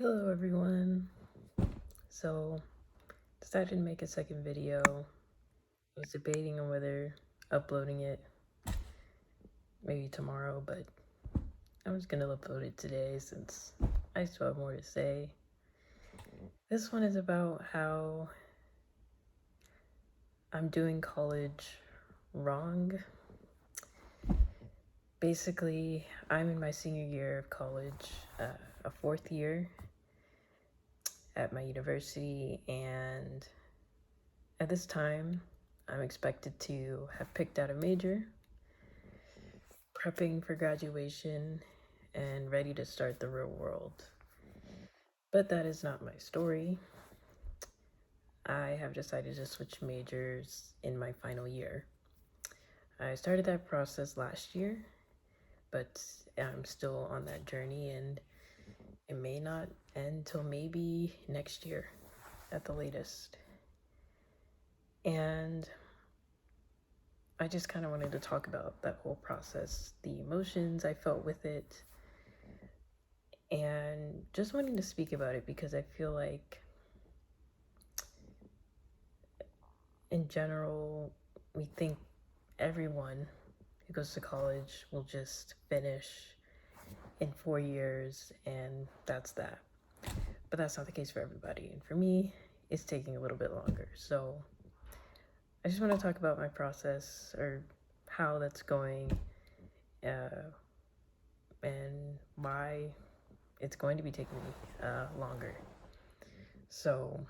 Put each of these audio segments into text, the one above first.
Hello everyone. So decided to make a second video. I was debating on whether uploading it maybe tomorrow, but I'm just gonna upload it today since I still have more to say. This one is about how I'm doing college wrong. Basically, I'm in my senior year of college, a fourth year at my university, and at this time, I'm expected to have picked out a major, prepping for graduation, and ready to start the real world. But that is not my story. I have decided to switch majors in my final year. I started that process last year, but I'm still on that journey, and it may not end till maybe next year at the latest. And I just kind of wanted to talk about that whole process, the emotions I felt with it, and just wanting to speak about it because I feel like in general, we think everyone who goes to college will just finish in 4 years and that's that. But that's not the case for everybody. And for me, it's taking a little bit longer. So I just want to talk about my process or how that's going and why it's going to be taking me longer. So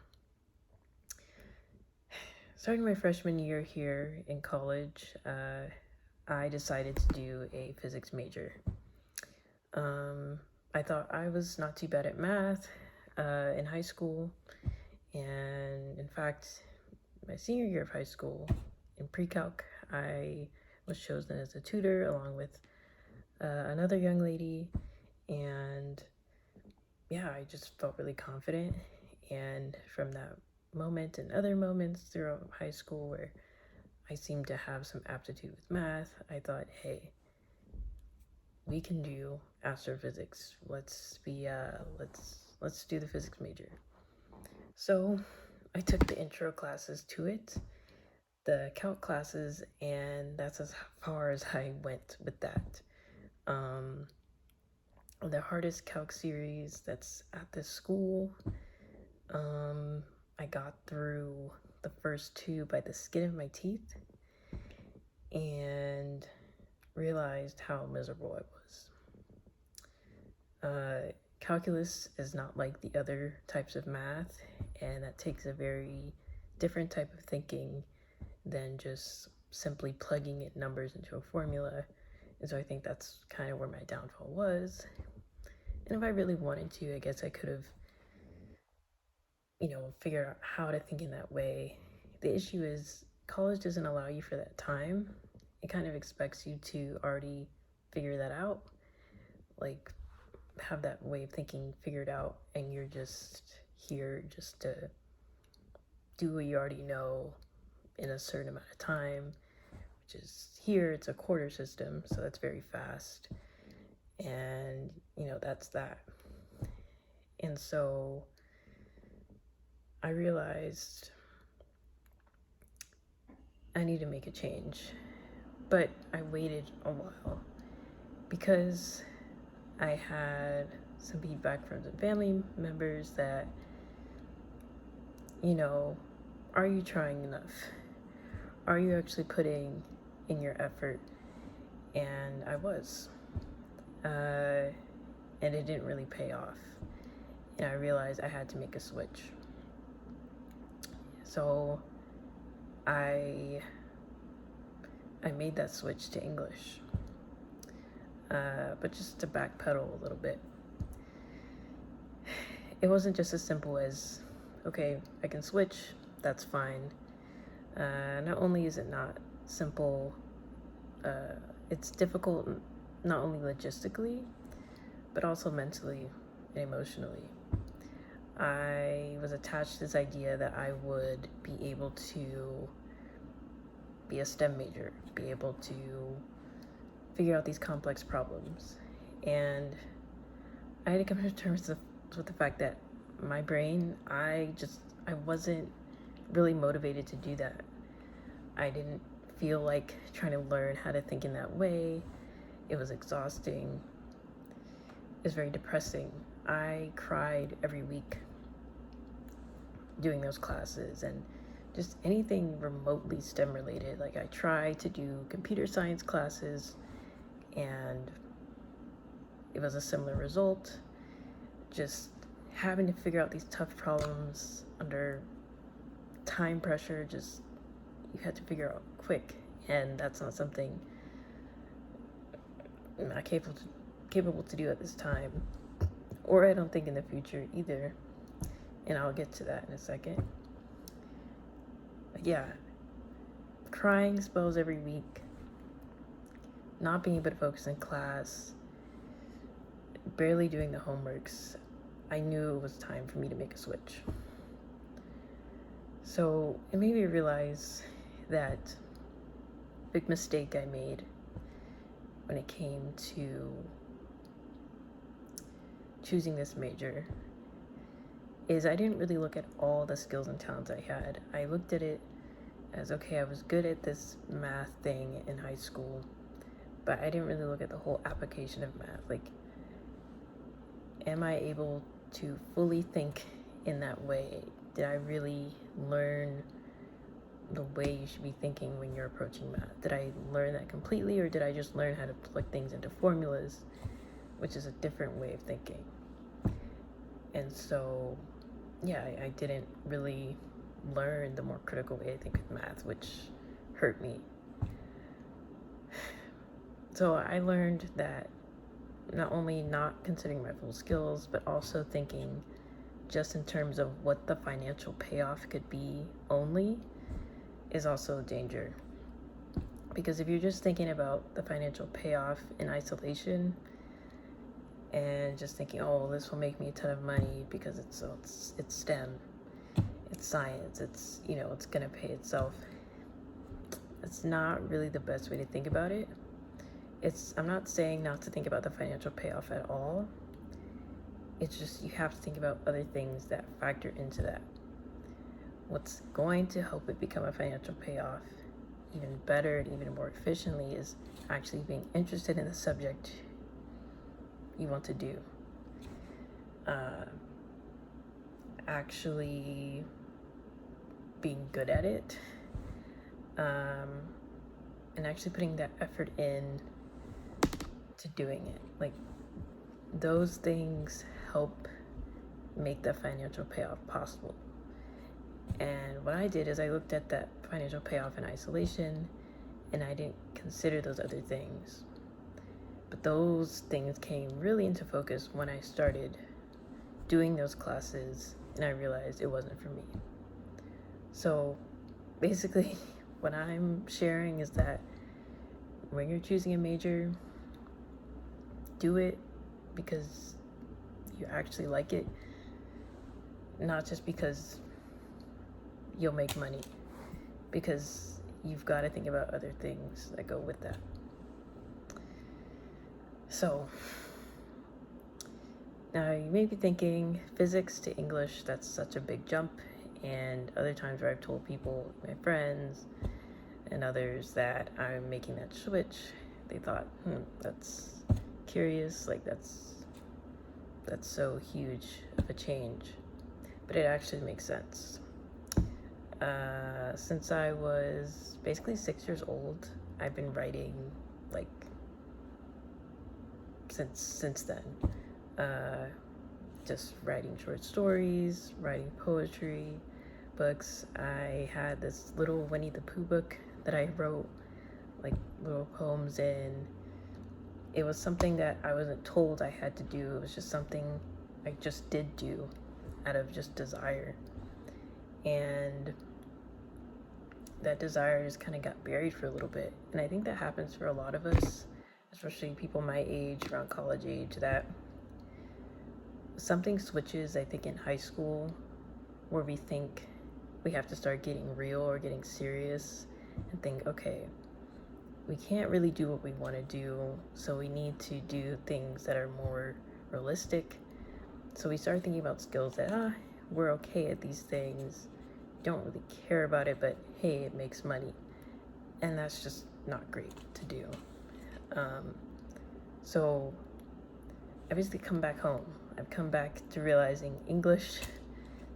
starting my freshman year here in college, I decided to do a physics major. I thought I was not too bad at math in high school, and in fact, my senior year of high school, in pre-calc, I was chosen as a tutor along with another young lady, and yeah, I just felt really confident. And from that moment and other moments throughout high school where I seemed to have some aptitude with math, I thought, hey, we can do astrophysics. Let's do the physics major. So I took the intro classes to it, the calc classes, and that's as far as I went with that. The hardest calc series that's at this school, I got through the first two by the skin of my teeth and realized how miserable I was. Calculus is not like the other types of math, and that takes a very different type of thinking than just simply plugging in numbers into a formula. And so I think that's kind of where my downfall was. And if I really wanted to, I guess I could have, figured out how to think in that way. The issue is college doesn't allow you for that time. It kind of expects you to already figure that out, like have that way of thinking figured out, and you're just here just to do what you already know in a certain amount of time, which is here it's a quarter system, so that's very fast, and that's that. And so I realized I need to make a change, but I waited a while because I had some feedback from some family members that, are you trying enough? Are you actually putting in your effort? And I was. And it didn't really pay off. And I realized I had to make a switch. So I made that switch to English. But just to backpedal a little bit, it wasn't just as simple as, okay, I can switch, that's fine. Not only is it not simple, it's difficult not only logistically, but also mentally and emotionally. I was attached to this idea that I would be able to be a STEM major, be able to figure out these complex problems. And I had to come to terms with the fact that my brain, I wasn't really motivated to do that. I didn't feel like trying to learn how to think in that way. It was exhausting. It was very depressing. I cried every week doing those classes, and just anything remotely STEM related. Like, I tried to do computer science classes, and it was a similar result. Just having to figure out these tough problems under time pressure, just you had to figure out quick, and that's not something I'm not capable to do at this time, or I don't think in the future either, and I'll get to that in a second. But yeah, crying spells every week, not being able to focus in class, barely doing the homeworks. I knew it was time for me to make a switch. So it made me realize that big mistake I made when it came to choosing this major is I didn't really look at all the skills and talents I had. I looked at it as, okay, I was good at this math thing in high school, but I didn't really look at the whole application of math. Like, am I able to fully think in that way? Did I really learn the way you should be thinking when you're approaching math? Did I learn that completely, or did I just learn how to plug things into formulas, which is a different way of thinking? And so, yeah, I didn't really learn the more critical way I think with math, which hurt me. So I learned that not only not considering my full skills, but also thinking just in terms of what the financial payoff could be only is also a danger. Because if you're just thinking about the financial payoff in isolation and just thinking, oh, well, this will make me a ton of money because it's STEM, it's science, it's gonna pay itself. That's not really the best way to think about it. I'm not saying not to think about the financial payoff at all. It's just you have to think about other things that factor into that. What's going to help it become a financial payoff even better and even more efficiently is actually being interested in the subject you want to do. Actually being good at it, and actually putting that effort in to doing it. Like, those things help make the financial payoff possible. And what I did is I looked at that financial payoff in isolation, and I didn't consider those other things. But those things came really into focus when I started doing those classes, and I realized it wasn't for me. So basically, what I'm sharing is that when you're choosing a major, do it because you actually like it, not just because you'll make money, because you've got to think about other things that go with that. So now you may be thinking, physics to English, that's such a big jump. And other times where I've told people, my friends and others, that I'm making that switch, they thought, that's curious, like that's so huge of a change. But it actually makes sense. Since I was basically 6 years old, I've been writing, like, since then. Just writing short stories, writing poetry, books. I had this little Winnie the Pooh book that I wrote, like, little poems in. It was something that I wasn't told I had to do. It was just something I just did do out of just desire. And that desire just kind of got buried for a little bit. And I think that happens for a lot of us, especially people my age, around college age, that something switches, I think, in high school, where we think we have to start getting real or getting serious and think, okay, we can't really do what we want to do, so we need to do things that are more realistic. So we started thinking about skills that, we're okay at these things, don't really care about it, but hey, it makes money. And that's just not great to do. So I basically come back home. I've come back to realizing English,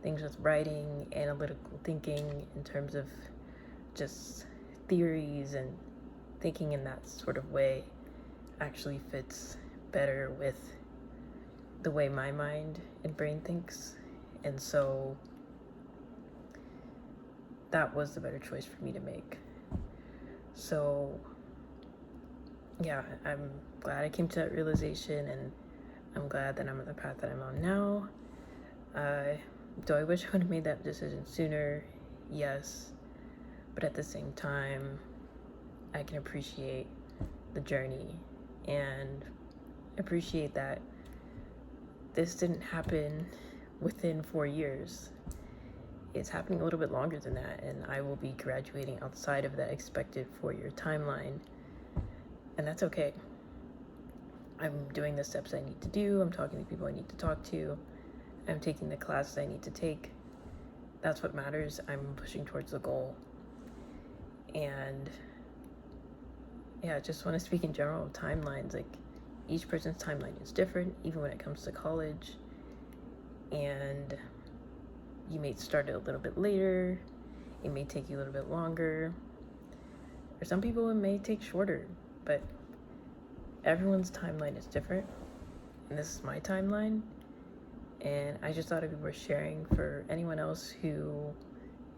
things with writing, analytical thinking in terms of just theories and thinking in that sort of way actually fits better with the way my mind and brain thinks. And so that was the better choice for me to make. So yeah, I'm glad I came to that realization, and I'm glad that I'm on the path that I'm on now. Do I wish I would have made that decision sooner? Yes. But at the same time, I can appreciate the journey and appreciate that this didn't happen within 4 years. It's happening a little bit longer than that, and I will be graduating outside of that expected 4-year timeline, and that's okay. I'm doing the steps I need to do, I'm talking to people I need to talk to, I'm taking the classes I need to take. That's what matters. I'm pushing towards the goal. And yeah, I just want to speak in general of timelines. Like, each person's timeline is different, even when it comes to college. And you may start it a little bit later, it may take you a little bit longer, or some people it may take shorter, but everyone's timeline is different, and this is my timeline, and I just thought it'd be worth sharing for anyone else who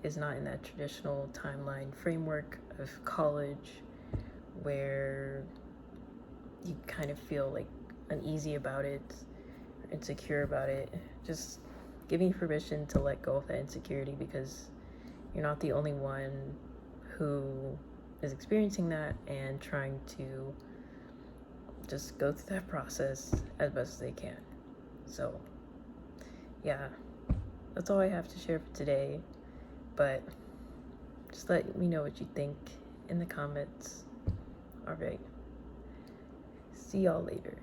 is not in that traditional timeline framework of college, where you kind of feel like uneasy about it, or insecure about it. Just giving you permission to let go of that insecurity, because you're not the only one who is experiencing that and trying to just go through that process as best as they can. So yeah, that's all I have to share for today, but just let me know what you think in the comments. All right, see y'all later.